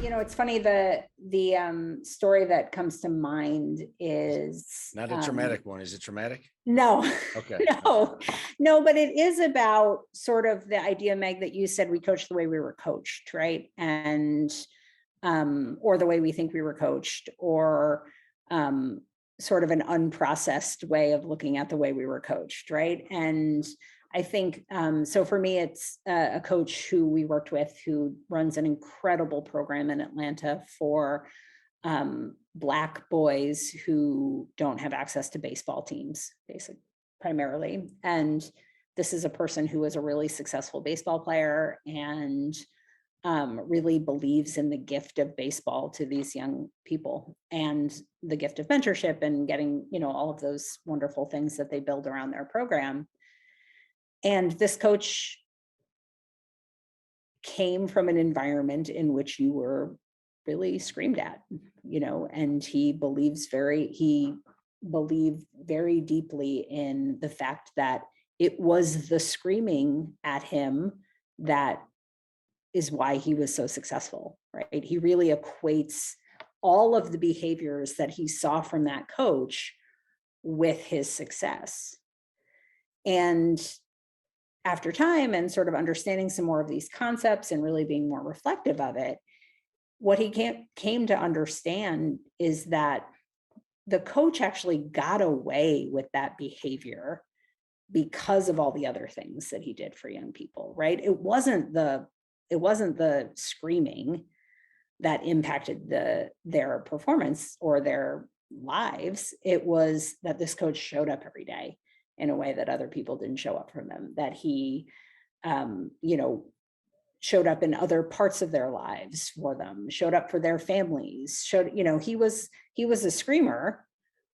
It's funny, the story that comes to mind is Not a traumatic one. Is it traumatic? no, Okay. no, but it is about sort of the idea, Meg, that you said we coached the way we were coached, right? And or the way we think we were coached, or sort of an unprocessed way of looking at the way we were coached, right? And I think, so for me, it's a coach who we worked with who runs an incredible program in Atlanta for Black boys who don't have access to baseball teams, basically, primarily. And this is a person who is a really successful baseball player and really believes in the gift of baseball to these young people and the gift of mentorship and getting, all of those wonderful things that they build around their program. And this coach came from an environment in which you were really screamed at, and he believed very deeply in the fact that it was the screaming at him that is why he was so successful, right? He really equates all of the behaviors that he saw from that coach with his success. And after time and sort of understanding some more of these concepts and really being more reflective of it, what he came to understand is that the coach actually got away with that behavior because of all the other things that he did for young people, right? It wasn't the screaming that impacted their performance or their lives. It was that this coach showed up every day in a way that other people didn't show up for them, that he, showed up in other parts of their lives for them, showed up for their families, he was a screamer,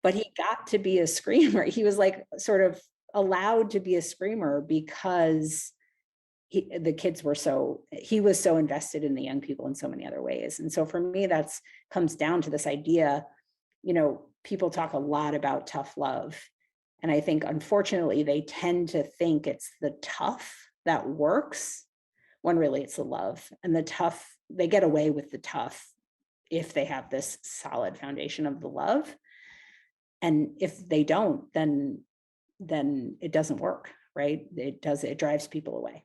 but he got to be a screamer. He was like sort of allowed to be a screamer because he was so invested in the young people in so many other ways. And so for me, that's comes down to this idea, people talk a lot about tough love. And I think, unfortunately, they tend to think it's the tough that works when really it's the love. And the tough, they get away with the tough if they have this solid foundation of the love. And if they don't, then it doesn't work, right? It drives people away.